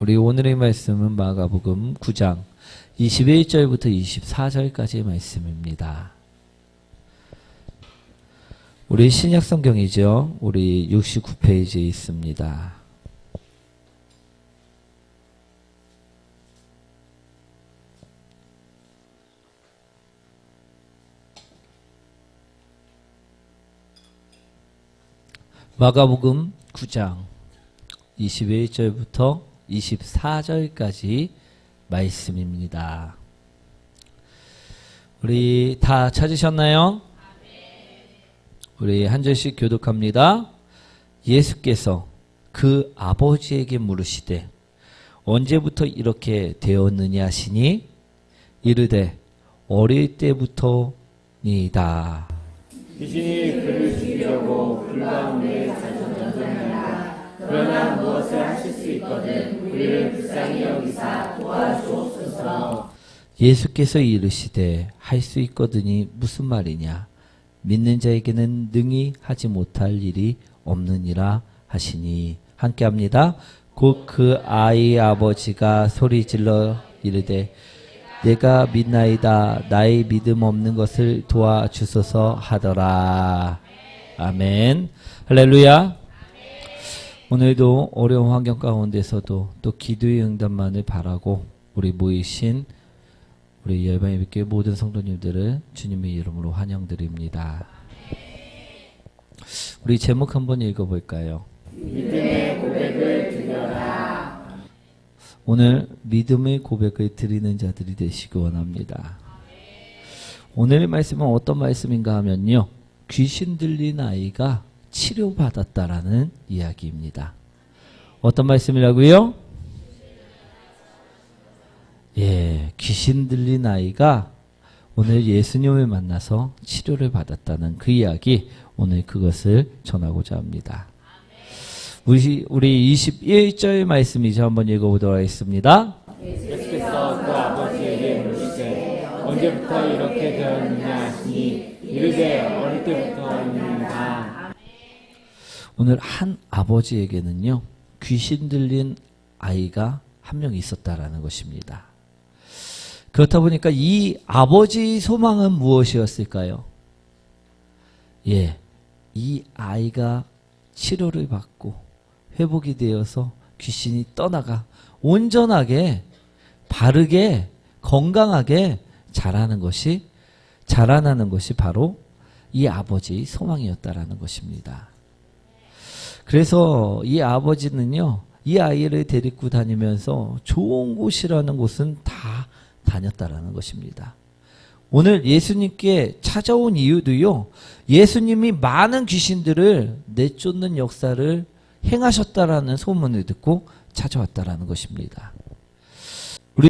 우리 오늘의 말씀은 마가복음 9장 21절부터 24절까지의 말씀입니다. 우리 신약 성경이죠. 우리 69페이지에 있습니다. 마가복음 9장 21절부터 24절까지 말씀입니다. 우리 다 찾으셨나요? 우리 한 절씩 교독합니다. 예수께서 그 아버지에게 물으시되 언제부터 이렇게 되었느냐 하시니 이르되 어릴 때부터니이다. 귀신이 그를 죽이려고 불 가운데 던졌느니라. 그러나 무엇을 하실 수 있거든 우리를 불쌍히 여기사 도와주옵소서. 예수께서 이르시되 할 수 있거든이 무슨 말이냐. 믿는 자에게는 능히 하지 못할 일이 없느니라 하시니. 함께 합니다. 곧 그 아이의 아버지가 소리질러 이르되 내가 믿나이다. 나의 믿음 없는 것을 도와주소서 하더라. 아멘. 할렐루야. 오늘도 어려운 환경 가운데서도 또 기도의 응답만을 바라고 우리 모이신 우리 열방예배교회 모든 성도님들을 주님의 이름으로 환영드립니다. 우리 제목 한번 읽어볼까요? 믿음의 고백을 드려라. 오늘 믿음의 고백을 드리는 자들이 되시기 원합니다. 오늘의 말씀은 어떤 말씀인가 하면요, 귀신 들린 아이가 치료받았다라는 이야기입니다. 어떤 말씀이라고요? 귀신 들린 아이가 오늘 예수님을 만나서 치료를 받았다는 그 이야기, 오늘 그것을 전하고자 합니다. 우리 21절 말씀이죠. 한번 읽어보도록 하겠습니다. 예수께서 그 아버지에게 물으시되 언제부터 이렇게 되었느냐 하시니 이르되 어릴 때부터니이다. 오늘 한 아버지에게는요, 귀신 들린 아이가 한 명 있었다라는 것입니다. 그렇다 보니까 이 아버지의 소망은 무엇이었을까요? 이 아이가 치료를 받고 회복이 되어서 귀신이 떠나가 온전하게 바르게 건강하게 자라나는 것이 바로 이 아버지의 소망이었다라는 것입니다. 그래서 이 아버지는요, 이 아이를 데리고 다니면서 좋은 곳이라는 곳은 다 다녔다라는 것입니다. 오늘 예수님께 찾아온 이유도요, 예수님이 많은 귀신들을 내쫓는 역사를 행하셨다라는 소문을 듣고 찾아왔다라는 것입니다. 우리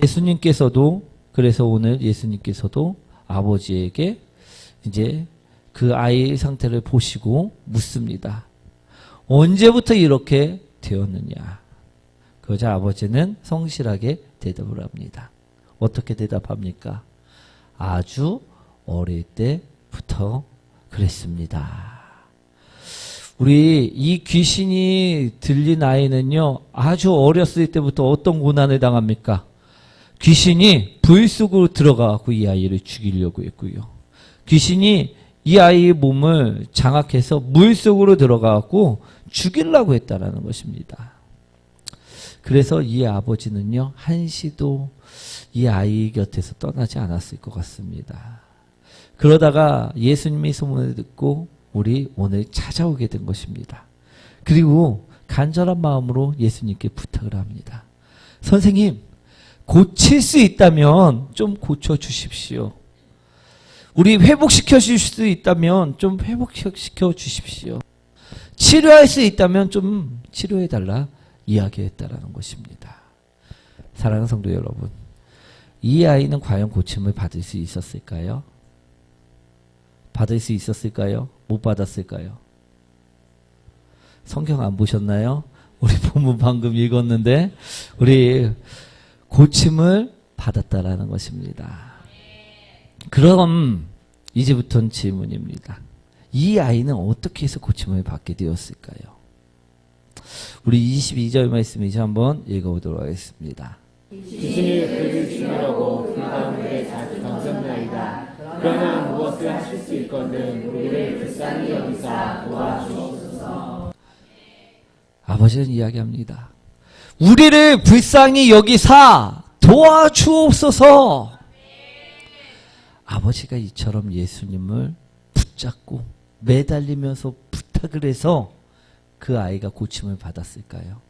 예수님께서도, 그래서 오늘 예수님께서도 아버지에게 이제 그 아이의 상태를 보시고 묻습니다. 언제부터 이렇게 되었느냐? 그러자 아버지는 성실하게 대답을 합니다. 어떻게 대답합니까? 아주 어릴 때부터 그랬습니다. 우리 이 귀신이 들린 아이는요, 아주 어렸을 때부터 어떤 고난을 당합니까? 귀신이 불 속으로 들어가고 이 아이를 죽이려고 했고요. 귀신이 이 아이의 몸을 장악해서 물 속으로 들어가고 죽이려고 했다라는 것입니다. 그래서 이 아버지는요, 한시도 이 아이 곁에서 떠나지 않았을 것 같습니다. 그러다가 예수님의 소문을 듣고 우리 오늘 찾아오게 된 것입니다. 그리고 간절한 마음으로 예수님께 부탁을 합니다. 선생님, 고칠 수 있다면 좀 고쳐주십시오. 우리 회복시켜 주실 수 있다면 좀 회복시켜 주십시오. 치료할 수 있다면 좀 치료해달라 이야기했다라는 것입니다. 사랑하는 성도 여러분, 이 아이는 과연 고침을 받을 수 있었을까요? 받을 수 있었을까요? 못 받았을까요? 성경 안 보셨나요? 우리 본문 방금 읽었는데 우리 고침을 받았다라는 것입니다. 그럼 이제부터는 질문입니다. 이 아이는 어떻게 해서 고침을 받게 되었을까요? 우리 22절 말씀 이제 한번 읽어보도록 하겠습니다. 귀신이 그를 죽이려고 불가운데 자주 던졌나이다. 그러나 무엇을 하실 수 있거든 우리를 불쌍히 여기사 도와주옵소서. 아버지는 이야기합니다. 우리를 불쌍히 여기사 도와주옵소서. 아버지가 이처럼 예수님을 붙잡고 매달리면서 부탁을 해서 그 아이가 고침을 받았을까요?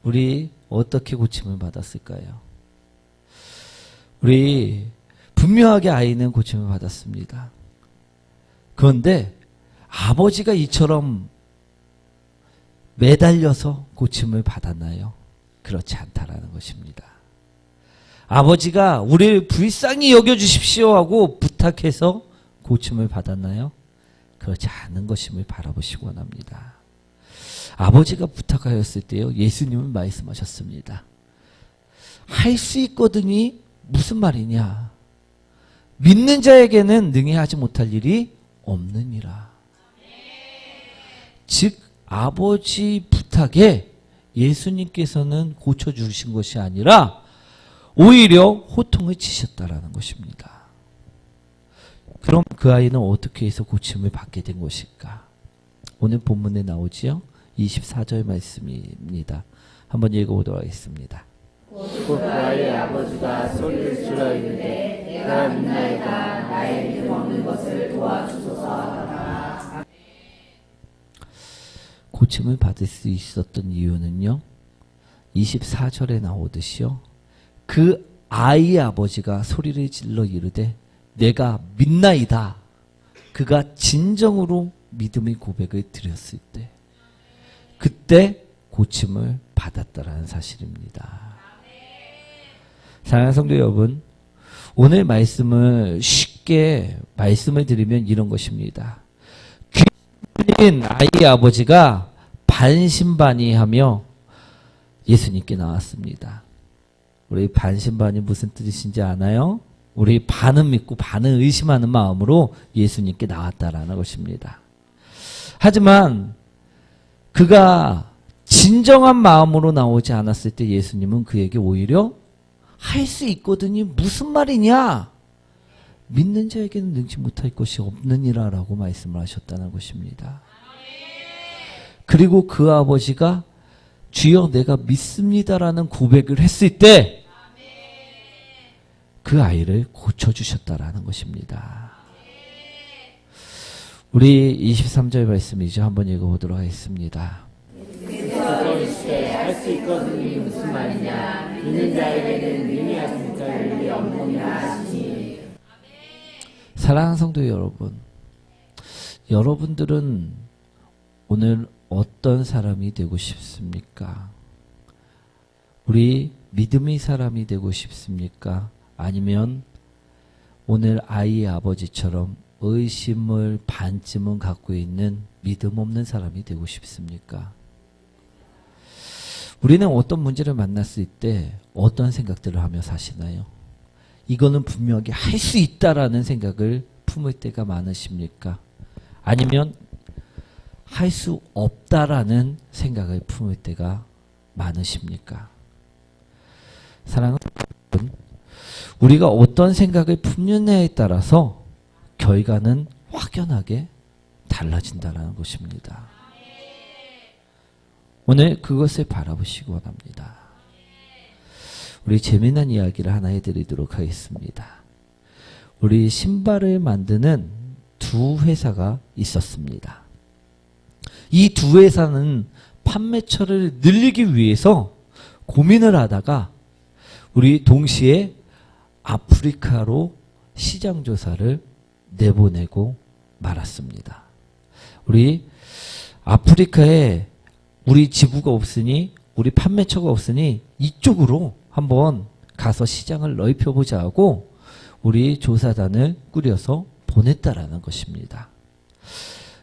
우리 어떻게 고침을 받았을까요? 우리 분명하게 아이는 고침을 받았습니다. 그런데 아버지가 이처럼 매달려서 고침을 받았나요? 그렇지 않다라는 것입니다. 아버지가 우리를 불쌍히 여겨주십시오 하고 부탁해서 고침을 받았나요? 그렇지 않은 것임을 바라보시기 원합니다. 아버지가 부탁하였을 때요, 예수님은 말씀하셨습니다. 할 수 있거든이 무슨 말이냐? 믿는 자에게는 능히 하지 못할 일이 없느니라. 즉 아버지 부탁에 예수님께서는 고쳐주신 것이 아니라 오히려 호통을 치셨다라는 것입니다. 그럼 그 아이는 어떻게 해서 고침을 받게 된 것일까? 오늘 본문에 나오지요? 24절 말씀입니다. 한번 읽어보도록 하겠습니다. 곧 그 아이의 아버지가 소리를 질러 이르되 내가 믿나이다. 나의 믿음 없는 것을 도와주소서 하더라. 고침을 받을 수 있었던 이유는요, 24절에 나오듯이요, 그 아이의 아버지가 소리를 질러 이르되 내가 믿나이다. 그가 진정으로 믿음의 고백을 드렸을 때, 그때 고침을 받았다라는 사실입니다. 사랑하는 성도 여러분, 오늘 말씀을 쉽게 말씀을 드리면 이런 것입니다. 귀 들린 아이의 아버지가 반신반의하며 예수님께 나왔습니다. 우리 반신반의 무슨 뜻인지 아나요? 우리 반은 믿고 반은 의심하는 마음으로 예수님께 나왔다라는 것입니다. 하지만 그가 진정한 마음으로 나오지 않았을 때 예수님은 그에게 오히려 할 수 있거든이 무슨 말이냐? 믿는 자에게는 능치 못할 것이 없느니라 라고 말씀을 하셨다는 것입니다. 그리고 그 아버지가 주여 내가 믿습니다라는 고백을 했을 때 그 아이를 고쳐주셨다라는 것입니다. 우리 23절 말씀이죠. 한번 읽어보도록 하겠습니다. 할 수 있거든이 무슨 말이냐? 믿는 자에게는 능히 하지 못할 일이 없느니라 하시니. 사랑하는 성도 여러분, 여러분들은 오늘 어떤 사람이 되고 싶습니까? 우리 믿음의 사람이 되고 싶습니까? 아니면 오늘 아이의 아버지처럼 의심을 반쯤은 갖고 있는 믿음 없는 사람이 되고 싶습니까? 우리는 어떤 문제를 만났을 때 어떤 생각들을 하며 사시나요? 이거는 분명하게 할 수 있다라는 생각을 품을 때가 많으십니까? 아니면 할 수 없다라는 생각을 품을 때가 많으십니까? 사랑하는 여러분, 우리가 어떤 생각을 품느냐에 따라서 결과는 확연하게 달라진다는 것입니다. 오늘 그것을 바라보시기 원합니다. 우리 재미난 이야기를 하나 해드리도록 하겠습니다. 우리 신발을 만드는 두 회사가 있었습니다. 이 두 회사는 판매처를 늘리기 위해서 고민을 하다가 우리 동시에 아프리카로 시장 조사를 내보내고 말았습니다. 우리 아프리카에 우리 지부가 없으니, 우리 판매처가 없으니 이쪽으로 한번 가서 시장을 넓혀보자 하고 우리 조사단을 꾸려서 보냈다라는 것입니다.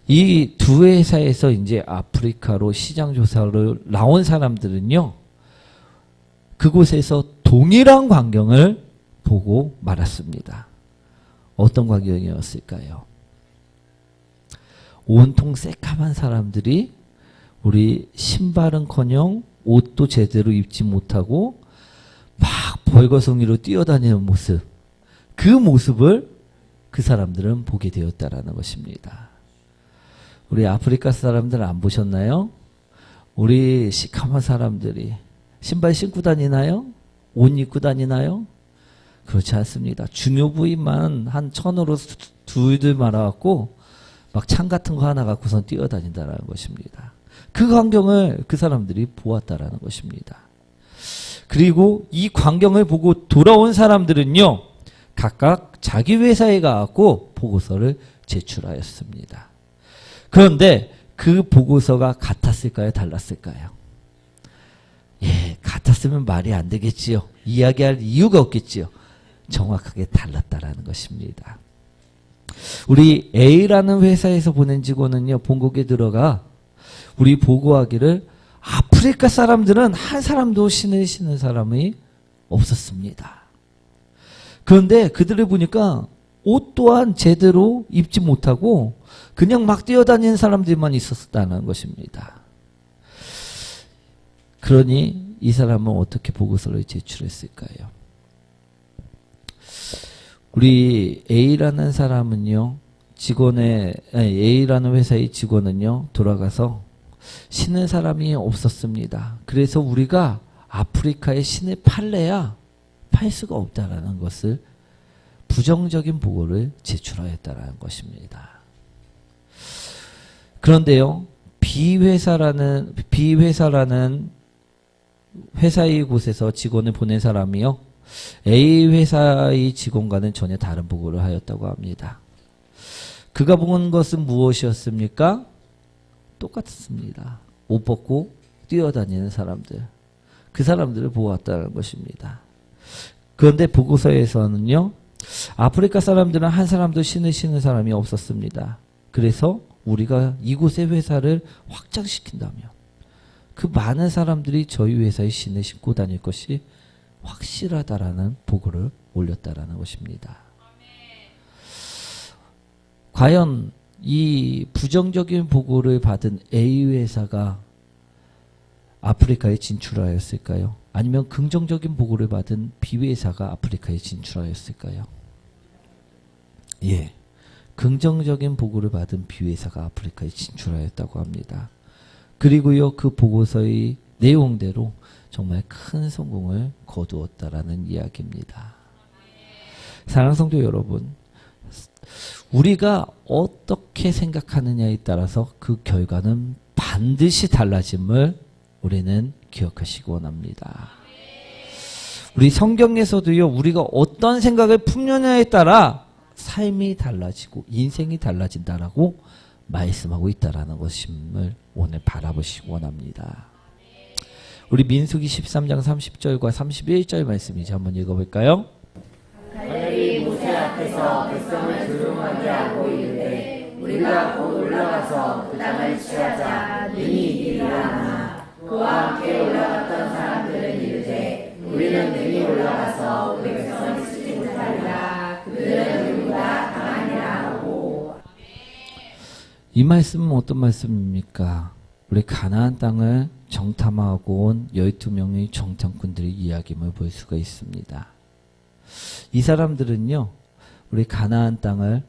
이 두 회사에서 이제 아프리카로 시장 조사를 나온 사람들은요, 그곳에서 동일한 광경을 보고 말았습니다. 어떤 광경이었을까요? 온통 새까만 사람들이 우리 신발은커녕 옷도 제대로 입지 못하고 막 벌거숭이로 뛰어다니는 모습, 그 모습을 그 사람들은 보게 되었다라는 것입니다. 우리 아프리카 사람들 안 보셨나요? 우리 시커먼 사람들이 신발 신고 다니나요? 옷 입고 다니나요? 그렇지 않습니다. 중요 부위만 한 천으로 둘둘 말아갖고 막 창 같은 거 하나 갖고선 뛰어다닌다라는 것입니다. 그 광경을 그 사람들이 보았다라는 것입니다. 그리고 이 광경을 보고 돌아온 사람들은요, 각각 자기 회사에 가갖고 보고서를 제출하였습니다. 그런데 그 보고서가 같았을까요? 달랐을까요? 예, 같았으면 말이 안 되겠지요. 이야기할 이유가 없겠지요. 정확하게 달랐다라는 것입니다. 우리 A라는 회사에서 보낸 직원은요, 본국에 들어가 우리 보고하기를 아프리카 사람들은 한 사람도 신을 신는 사람이 없었습니다. 그런데 그들을 보니까 옷 또한 제대로 입지 못하고 그냥 막 뛰어다니는 사람들만 있었다는 것입니다. 그러니 이 사람은 어떻게 보고서를 제출했을까요? 우리 A라는 사람은요, A라는 회사의 직원은요, 돌아가서 신은 사람이 없었습니다. 그래서 우리가 아프리카에 신을 팔래야 팔 수가 없다라는 것을 부정적인 보고를 제출하였다라는 것입니다. 그런데요, B회사라는 회사의 곳에서 직원을 보낸 사람이요, A회사의 직원과는 전혀 다른 보고를 하였다고 합니다. 그가 본 것은 무엇이었습니까? 똑같습니다. 옷 벗고 뛰어다니는 사람들. 그 사람들을 보았다는 것입니다. 그런데 보고서에서는요, 아프리카 사람들은 한 사람도 신을 신는 사람이 없었습니다. 그래서 우리가 이곳의 회사를 확장시킨다면 그 많은 사람들이 저희 회사의 신을 신고 다닐 것이 확실하다라는 보고를 올렸다라는 것입니다. 과연 이 부정적인 보고를 받은 A회사가 아프리카에 진출하였을까요? 아니면 긍정적인 보고를 받은 B회사가 아프리카에 진출하였을까요? 예, 긍정적인 보고를 받은 B회사가 아프리카에 진출하였다고 합니다. 그리고요, 그 보고서의 내용대로 정말 큰 성공을 거두었다라는 이야기입니다. 사랑하는 성도 여러분, 우리가 어떻게 생각하느냐에 따라서 그 결과는 반드시 달라짐을 우리는 기억하시기 원합니다. 우리 성경에서도요, 우리가 어떤 생각을 품느냐에 따라 삶이 달라지고 인생이 달라진다라고 말씀하고 있다라는 것임을 오늘 바라보시기 원합니다. 우리 민수기 13장 30절과 31절 말씀이죠. 한번 읽어볼까요? 하늘이 모세 앞에서 백성을 조종하게 하고 이르되 우리가 곧 올라가서 그 땅을 취하자 능히 이기리라 하나 그와 함께 올라갔던 사람들은 이르되 우리는 능히 올라가서 그 백성을 치지 못하리라 그들은 우리보다 강하니라 하고. 이 말씀은 어떤 말씀입니까? 우리 가나안 땅을 정탐하고 온 12명의 정탐꾼들의 이야기임을 볼 수가 있습니다. 이 사람들은요, 우리 가나안 땅을,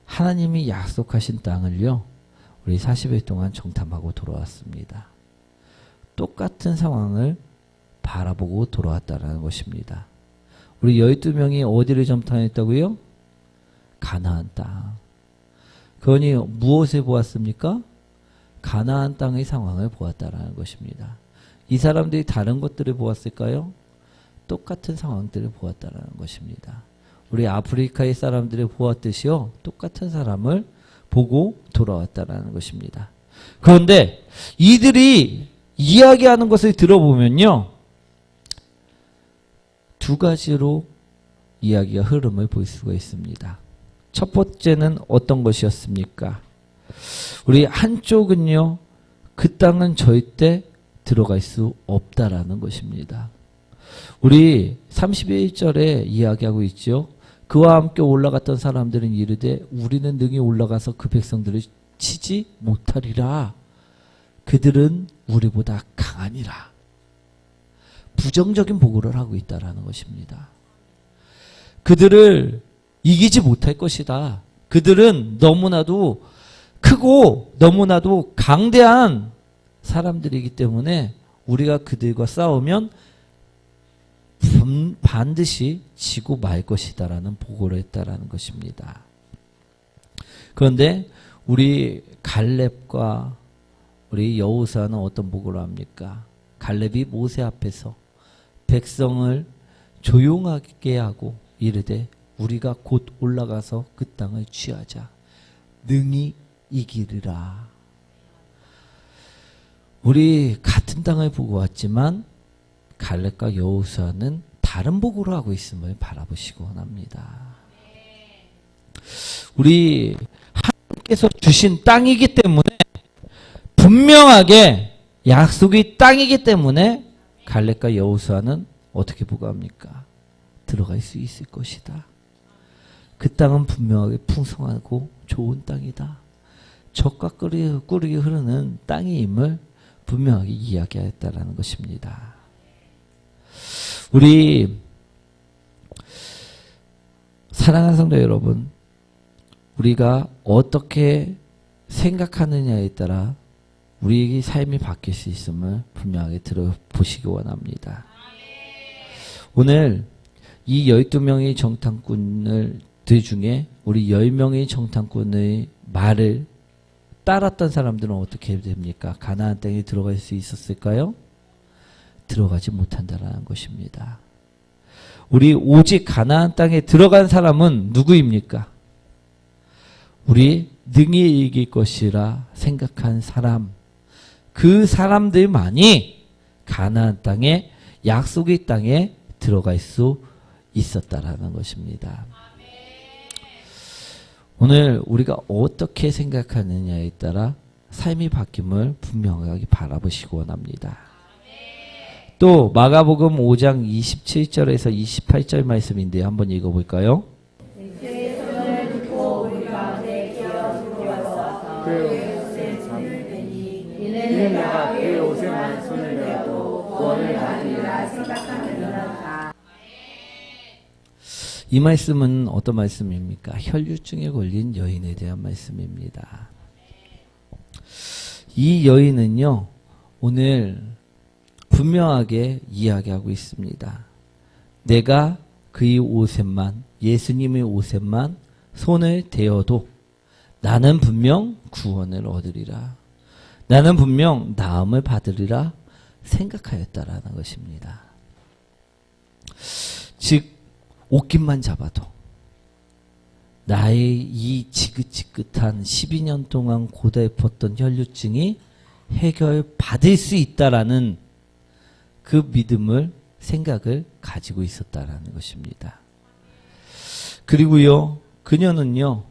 하나님이 약속하신 땅을요, 우리 40일 동안 정탐하고 돌아왔습니다. 똑같은 상황을 바라보고 돌아왔다는 것입니다. 우리 12명이 어디를 정탐했다고요? 가나안 땅. 그러니 무엇을 보았습니까? 가나안 땅의 상황을 보았다는 것입니다. 이 사람들이 다른 것들을 보았을까요? 똑같은 상황들을 보았다는 것입니다. 우리 아프리카의 사람들을 보았듯이요, 똑같은 사람을 보고 돌아왔다는 것입니다. 그런데 이들이 이야기하는 것을 들어보면요, 두 가지로 이야기가 흐름을 볼 수가 있습니다. 첫 번째는 어떤 것이었습니까? 우리 한쪽은요, 그 땅은 절대 들어갈 수 없다라는 것입니다. 우리 31절에 이야기하고 있죠. 그와 함께 올라갔던 사람들은 이르되 우리는 능히 올라가서 그 백성들을 치지 못하리라. 그들은 우리보다 강하니라. 부정적인 보고를 하고 있다라는 것입니다. 그들을 이기지 못할 것이다. 그들은 너무나도 크고 너무나도 강대한 사람들이기 때문에 우리가 그들과 싸우면 반드시 지고 말 것이다라는 보고를 했다라는 것입니다. 그런데 우리 갈렙과 우리 여호수아는 어떤 보고를 합니까? 갈렙이 모세 앞에서 백성을 조용하게 하고 이르되 우리가 곧 올라가서 그 땅을 취하자. 능히 이기리라. 우리 같은 땅을 보고 왔지만 갈렙과 여호수아는 다른 보고를 하고 있음을 바라보시기 원합니다. 우리 하나님께서 주신 땅이기 때문에 분명하게 약속이 땅이기 때문에 갈렙과 여호수아는 어떻게 보고합니까? 들어갈 수 있을 것이다. 그 땅은 분명하게 풍성하고 좋은 땅이다. 젖과 꿀이 흐르는 땅임을 분명하게 이야기하였다라는 것입니다. 우리 사랑하는 성도 여러분, 우리가 어떻게 생각하느냐에 따라 우리의 삶이 바뀔 수 있음을 분명하게 들어보시기 원합니다. 오늘 이 12명의 정탐꾼들 중에 우리 10명의 정탐꾼의 말을 따랐던 사람들은 어떻게 됩니까? 가나안 땅에 들어갈 수 있었을까요? 들어가지 못한다라는 것입니다. 우리 오직 가나안 땅에 들어간 사람은 누구입니까? 우리 능히 이길 것이라 생각한 사람, 그 사람들만이 가나안 땅에, 약속의 땅에 들어갈 수 있었다라는 것입니다. 오늘 우리가 어떻게 생각하느냐에 따라 삶이 바뀜을 분명하게 바라보시기 원합니다. 또 마가복음 5장 27절에서 28절 말씀인데 한번 읽어볼까요? 이는 내가 그의 옷에만 손을 대어도 구원을 받으리라 생각하느니라. 이 말씀은 어떤 말씀입니까? 혈류증에 걸린 여인에 대한 말씀입니다. 이 여인은요, 오늘 분명하게 이야기하고 있습니다. 내가 그의 옷에만, 예수님의 옷에만 손을 대어도 나는 분명 구원을 얻으리라. 나는 분명 나음을 받으리라 생각하였다라는 것입니다. 즉 옷깃만 잡아도 나의 이 지긋지긋한 12년 동안 고달팠던 혈류증이 해결받을 수 있다라는 그 믿음을, 생각을 가지고 있었다라는 것입니다. 그리고요, 그녀는요,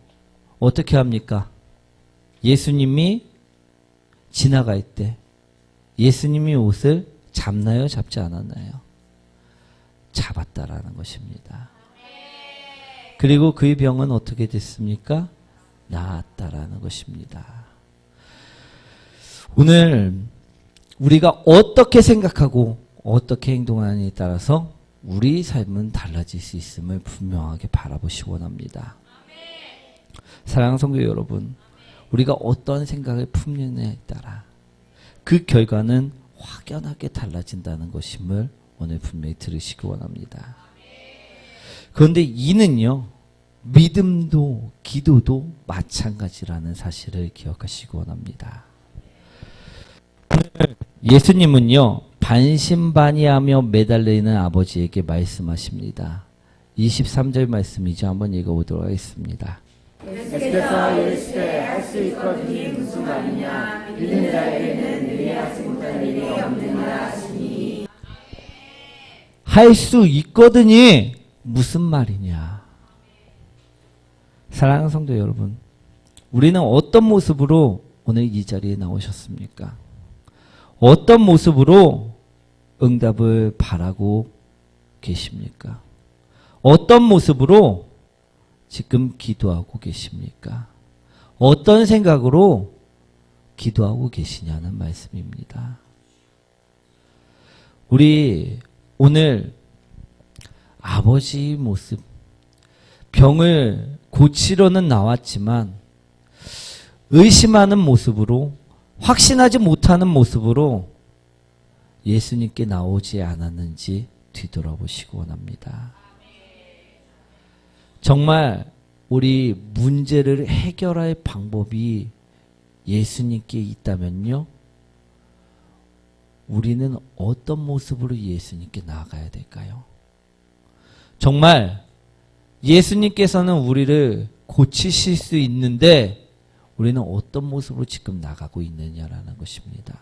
어떻게 합니까? 예수님이 지나갈 때 예수님이 옷을 잡나요? 잡지 않았나요? 잡았다라는 것입니다. 그리고 그의 병은 어떻게 됐습니까? 나았다라는 것입니다. 오늘 우리가 어떻게 생각하고 어떻게 행동하느냐에 따라서 우리 삶은 달라질 수 있음을 분명하게 바라보시기 원합니다. 사랑하는 성도 여러분, 우리가 어떤 생각을 품느냐에 따라 그 결과는 확연하게 달라진다는 것임을 오늘 분명히 들으시기 원합니다. 그런데 이는요, 믿음도 기도도 마찬가지라는 사실을 기억하시기 원합니다. 예수님은요, 반신반의하며 매달리는 아버지에게 말씀하십니다. 23절 말씀이죠. 한번 읽어보도록 하겠습니다. 예수께서 이르시되 할 수 있거든이 무슨 말이냐, 믿는 자에게는 이해하지 못할 일이 없느니라 하시니. 할 수 있거든이 무슨 말이냐. 사랑하는 성도 여러분, 우리는 어떤 모습으로 오늘 이 자리에 나오셨습니까? 어떤 모습으로 응답을 바라고 계십니까? 어떤 모습으로 지금 기도하고 계십니까? 어떤 생각으로 기도하고 계시냐는 말씀입니다. 우리 오늘 아버지 모습, 병을 고치러는 나왔지만 의심하는 모습으로, 확신하지 못하는 모습으로 예수님께 나오지 않았는지 뒤돌아보시기 원합니다. 정말 우리 문제를 해결할 방법이 예수님께 있다면요, 우리는 어떤 모습으로 예수님께 나아가야 될까요? 정말 예수님께서는 우리를 고치실 수 있는데 우리는 어떤 모습으로 지금 나가고 있느냐라는 것입니다.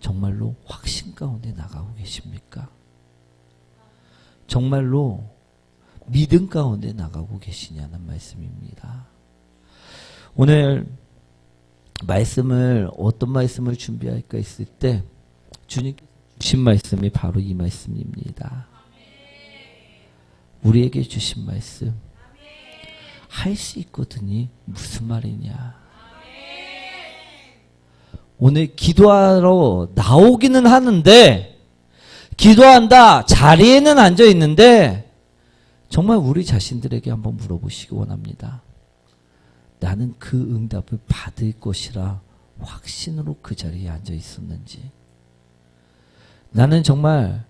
정말로 확신 가운데 나가고 계십니까? 정말로 믿음 가운데 나가고 계시냐는 말씀입니다. 오늘 말씀을, 어떤 말씀을 준비할까 했을 때 주님께서 주신 말씀이 바로 이 말씀입니다. 우리에게 주신 말씀, 할 수 있거든이 무슨 말이냐. 오늘 기도하러 나오기는 하는데, 기도한다, 자리에는 앉아 있는데, 정말 우리 자신들에게 한번 물어보시기 원합니다. 나는 그 응답을 받을 것이라 확신으로 그 자리에 앉아 있었는지, 나는 정말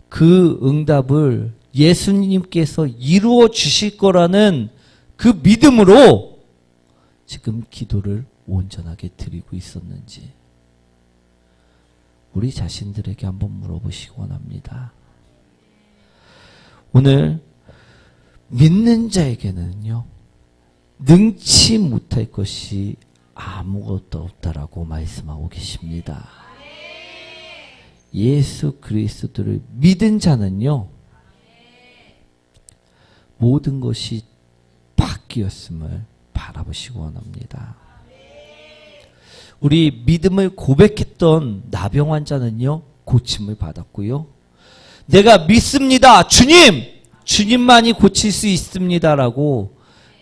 그 응답을 예수님께서 이루어 주실 거라는 그 믿음으로 지금 기도를 온전하게 드리고 있었는지, 우리 자신들에게 한번 물어보시기 원합니다. 오늘 믿는 자에게는요, 능치 못할 것이 아무것도 없다라고 말씀하고 계십니다. 예수 그리스도를 믿은 자는요, 모든 것이 바뀌었음을 바라보시기 원합니다. 우리 믿음을 고백했던 나병 환자는요, 고침을 받았고요. 내가 믿습니다, 주님! 주님만이 고칠 수 있습니다라고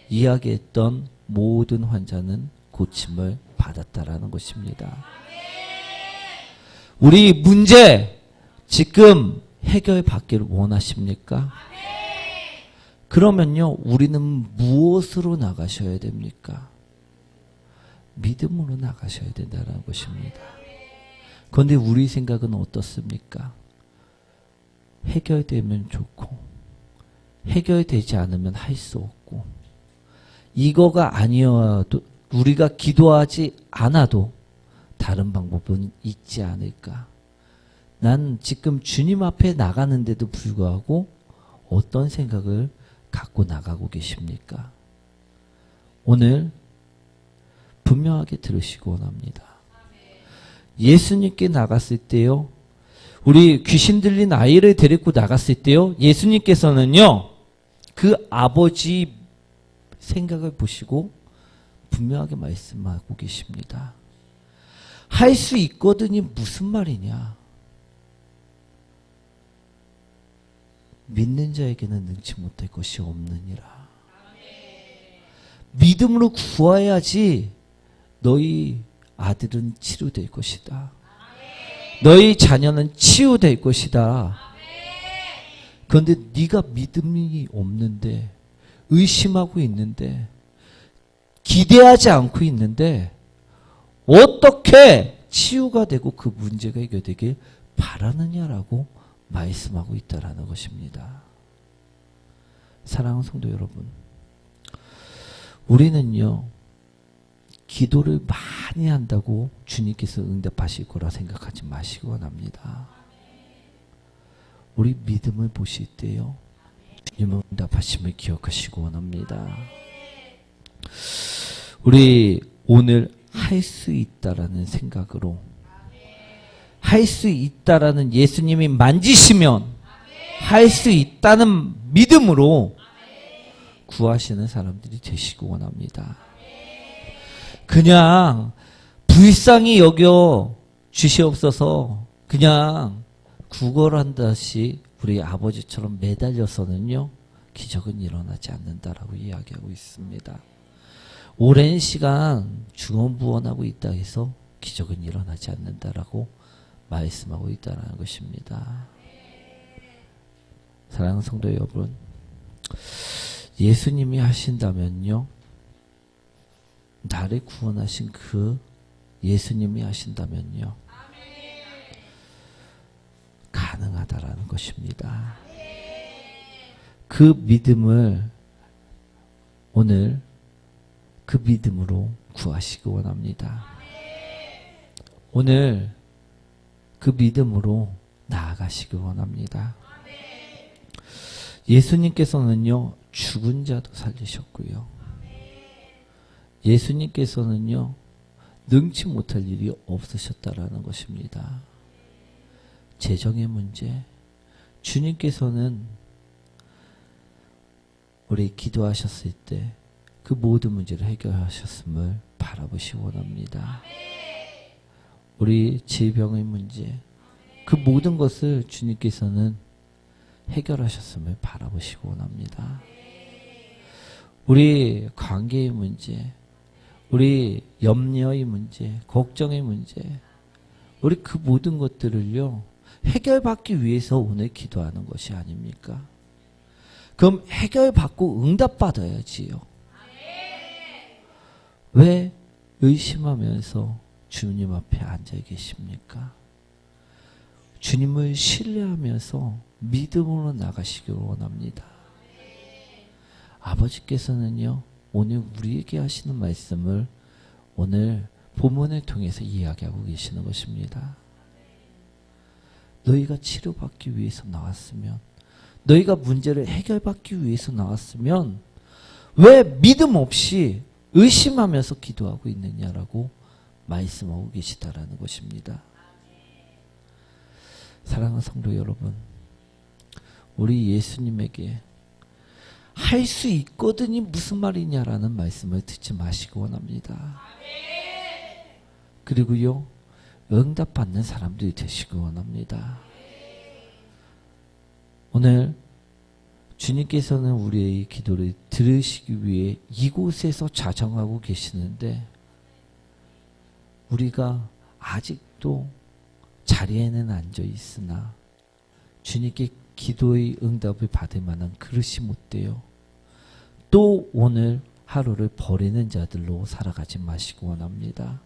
이야기했던 모든 환자는 고침을 받았다라는 것입니다. 우리 문제 지금 해결받기를 원하십니까? 그러면요, 우리는 무엇으로 나가셔야 됩니까? 믿음으로 나가셔야 된다는 것입니다. 그런데 우리 생각은 어떻습니까? 해결되면 좋고, 해결되지 않으면 할 수 없고, 이거가 아니어도, 우리가 기도하지 않아도 다른 방법은 있지 않을까? 난 지금 주님 앞에 나가는데도 불구하고 어떤 생각을 갖고 나가고 계십니까? 오늘 분명하게 들으시기 원합니다. 예수님께 나갔을 때요, 우리 귀신 들린 아이를 데리고 나갔을 때요, 예수님께서는요, 그 아버지 생각을 보시고 분명하게 말씀하고 계십니다. 할 수 있거든이 무슨 말이냐? 믿는 자에게는 능치 못할 것이 없느니라. 믿음으로 구하야지 너희 아들은 치료될 것이다. 너희 자녀는 치유될 것이다. 그런데 네가 믿음이 없는데, 의심하고 있는데, 기대하지 않고 있는데 어떻게 치유가 되고 그 문제가 해결되길 바라느냐라고 말씀하고 있다라는 것입니다. 사랑하는 성도 여러분, 우리는요, 기도를 많이 한다고 주님께서 응답하실 거라 생각하지 마시기 원합니다. 우리 믿음을 보실 때요, 주님은 응답하심을 기억하시기 원합니다. 우리 오늘 할 수 있다라는 생각으로, 할 수 있다라는, 예수님이 만지시면 할 수 있다는 믿음으로 구하시는 사람들이 되시기 원합니다. 그냥 불쌍히 여겨 주시옵소서, 그냥 구걸한다시 우리 아버지처럼 매달려서는요, 기적은 일어나지 않는다라고 이야기하고 있습니다. 오랜 시간 중언부언하고 있다 해서 기적은 일어나지 않는다라고 말씀하고 있다는 것입니다. 사랑하는 성도 여러분, 예수님이 하신다면요, 나를 구원하신 그 예수님이 하신다면요, 가능하다라는 것입니다. 그 믿음을 오늘 그 믿음으로 구하시기 원합니다. 오늘 그 믿음으로 나아가시기 원합니다. 예수님께서는요, 죽은 자도 살리셨고요. 예수님께서는요, 능치 못할 일이 없으셨다라는 것입니다. 재정의 문제, 주님께서는 우리 기도하셨을 때 그 모든 문제를 해결하셨음을 바라보시기 원합니다. 우리 질병의 문제, 그 모든 것을 주님께서는 해결하셨음을 바라보시기 원합니다. 우리 관계의 문제, 우리 염려의 문제, 걱정의 문제, 우리 그 모든 것들을요, 해결받기 위해서 오늘 기도하는 것이 아닙니까? 그럼 해결받고 응답받아야지요. 왜 의심하면서 주님 앞에 앉아 계십니까? 주님을 신뢰하면서 믿음으로 나가시길 원합니다. 아버지께서는요, 오늘 우리에게 하시는 말씀을 오늘 본문을 통해서 이야기하고 계시는 것입니다. 너희가 치료받기 위해서 나왔으면, 너희가 문제를 해결받기 위해서 나왔으면 왜 믿음 없이 의심하면서 기도하고 있느냐라고 말씀하고 계시다라는 것입니다. 사랑하는 성도 여러분, 우리 예수님에게 할 수 있거든이 무슨 말이냐라는 말씀을 듣지 마시기 원합니다. 그리고요, 응답받는 사람들이 되시기 원합니다. 오늘 주님께서는 우리의 기도를 들으시기 위해 이곳에서 자정하고 계시는데, 우리가 아직도 자리에는 앉아 있으나 주님께 기도의 응답을 받을 만한 그릇이 못 돼요. 또 오늘 하루를 버리는 자들로 살아가지 마시기 원합니다.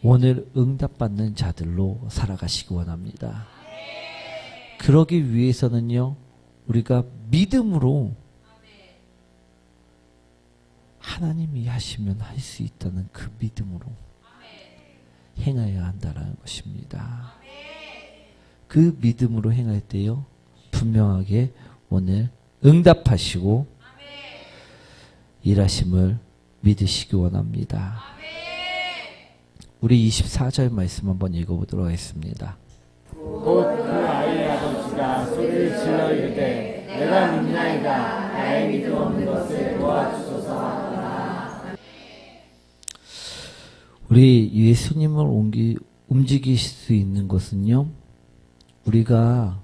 오늘 응답받는 자들로 살아가시기 원합니다. 그러기 위해서는요, 우리가 믿음으로 하나님이 하시면 할 수 있다는 그 믿음으로 행해야 한다는 것입니다. 그 믿음으로 행할 때요, 분명하게 오늘 응답하시고 일하심을 믿으시기 원합니다. 우리 24절 말씀 한번 읽어보도록 하겠습니다. 곧 그 아이의 아버지가 소리를 질러 이르되 내가 믿나이다. 나의 믿음 없는 것을 도와주소서 하더라. 우리 예수님을 움직이실 수 있는 것은요, 우리가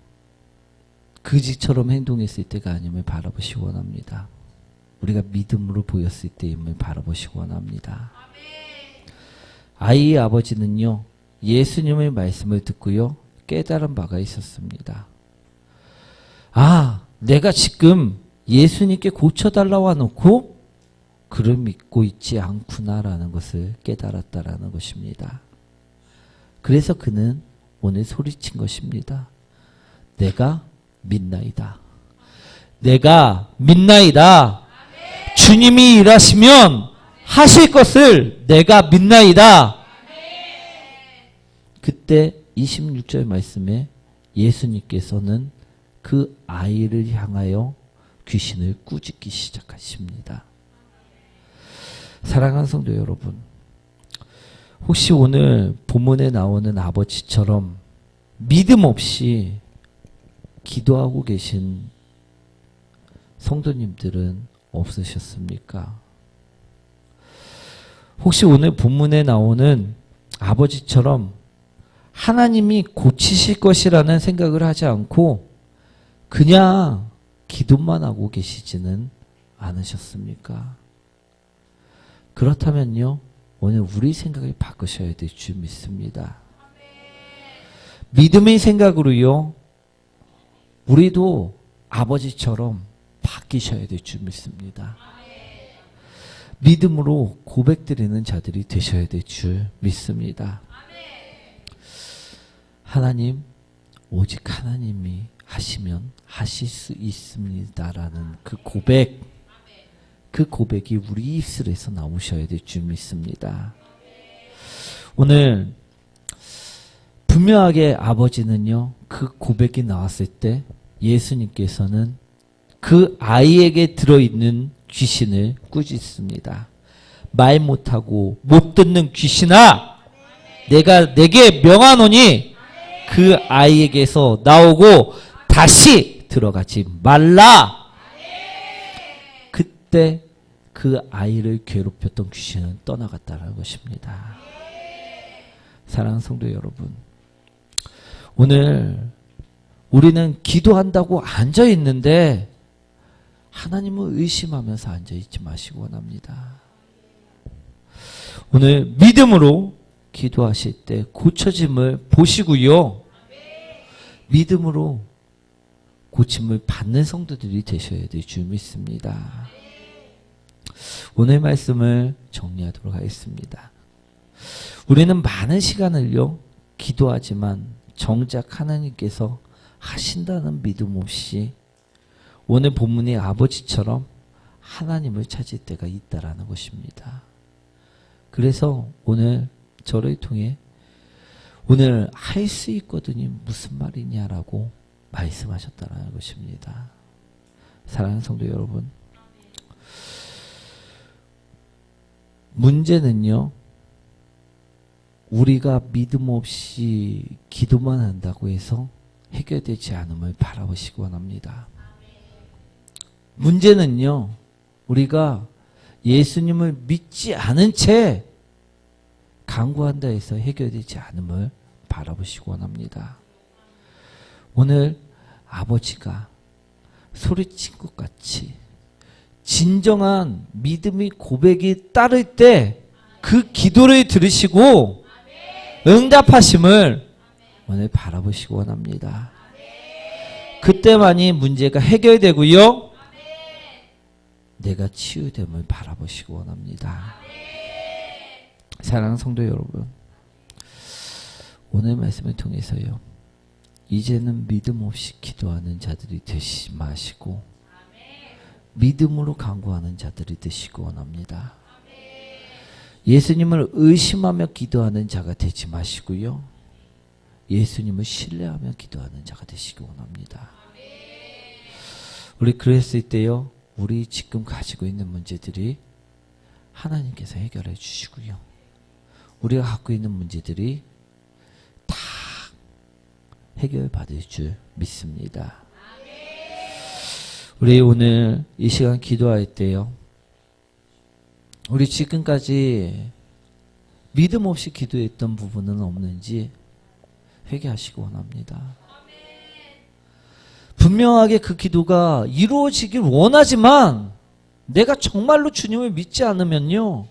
그지처럼 행동했을 때가 아님을 바라보시기 원합니다. 우리가 믿음으로 보였을 때임을 바라보시기 원합니다. 아이의 아버지는요, 예수님의 말씀을 듣고요, 깨달은 바가 있었습니다. 아, 내가 지금 예수님께 고쳐달라고 해놓고 그를 믿고 있지 않구나라는 것을 깨달았다라는 것입니다. 그래서 그는 오늘 소리친 것입니다. 내가 믿나이다. 내가 믿나이다. 주님이 일하시면 하실 것을 내가 믿나이다. 그때 26절 말씀에 예수님께서는 그 아이를 향하여 귀신을 꾸짖기 시작하십니다. 사랑하는 성도 여러분, 혹시 오늘 본문에 나오는 아버지처럼 믿음 없이 기도하고 계신 성도님들은 없으셨습니까? 혹시 오늘 본문에 나오는 아버지처럼 하나님이 고치실 것이라는 생각을 하지 않고 그냥 기도만 하고 계시지는 않으셨습니까? 그렇다면요, 오늘 우리 생각을 바꾸셔야 될 줄 믿습니다. 믿음의 생각으로요, 우리도 아버지처럼 바뀌셔야 될 줄 믿습니다. 믿음으로 고백드리는 자들이 되셔야 될 줄 믿습니다. 하나님, 오직 하나님이 하시면 하실 수 있습니다라는 그 고백이 우리 입술에서 나오셔야 될 줄 믿습니다. 오늘 분명하게 아버지는요, 그 고백이 나왔을 때 예수님께서는 그 아이에게 들어있는 귀신을 꾸짖습니다. 말 못하고 못 듣는 귀신아, 내가 내게 명하노니 그 아이에게서 나오고 다시 들어가지 말라. 그때 그 아이를 괴롭혔던 귀신은 떠나갔다는 것입니다. 사랑하는 성도 여러분, 오늘 우리는 기도한다고 앉아 있는데 하나님을 의심하면서 앉아 있지 마시기 원합니다. 오늘 믿음으로 기도하실 때 고쳐짐을 보시고요, 믿음으로 고침을 받는 성도들이 되셔야 될 줄 믿습니다. 오늘 말씀을 정리하도록 하겠습니다. 우리는 많은 시간을요, 기도하지만 정작 하나님께서 하신다는 믿음 없이 오늘 본문의 아버지처럼 하나님을 찾을 때가 있다라는 것입니다. 그래서 오늘 저를 통해 오늘 할 수 있거든이 무슨 말이냐라고 말씀하셨다는 것입니다. 사랑하는 성도 여러분, 문제는요, 우리가 믿음 없이 기도만 한다고 해서 해결되지 않음을 바라보시기 원합니다. 문제는요, 우리가 예수님을 믿지 않은 채 간구한다 해서 해결되지 않음을 바라보시기 원합니다. 오늘 아버지가 소리친 것 같이 진정한 믿음의 고백이 따를 때 그 기도를 들으시고 응답하심을 오늘 바라보시기 원합니다. 그때만이 문제가 해결되고요, 내가 치유됨을 바라보시기 원합니다. 사랑하는 성도 여러분, 오늘 말씀을 통해서요, 이제는 믿음 없이 기도하는 자들이 되시지 마시고 믿음으로 간구하는 자들이 되시기 원합니다. 예수님을 의심하며 기도하는 자가 되지 마시고요, 예수님을 신뢰하며 기도하는 자가 되시기 원합니다. 우리 그랬을 때요, 우리 지금 가지고 있는 문제들이 하나님께서 해결해 주시고요, 우리가 갖고 있는 문제들이 다 해결받을 줄 믿습니다. 우리 오늘 이 시간 기도할 때요, 우리 지금까지 믿음 없이 기도했던 부분은 없는지 회개하시기 원합니다. 분명하게 그 기도가 이루어지길 원하지만 내가 정말로 주님을 믿지 않으면요,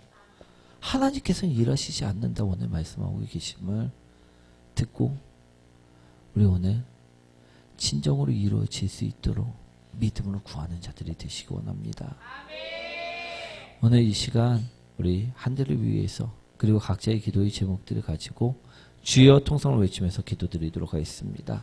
하나님께서는 일하시지 않는다 오늘 말씀하고 계심을 듣고 우리 오늘 진정으로 이루어질 수 있도록 믿음으로 구하는 자들이 되시기 원합니다. 오늘 이 시간 우리 한 대를 위해서 그리고 각자의 기도의 제목들을 가지고 주여 통성을 외치면서 기도드리도록 하겠습니다.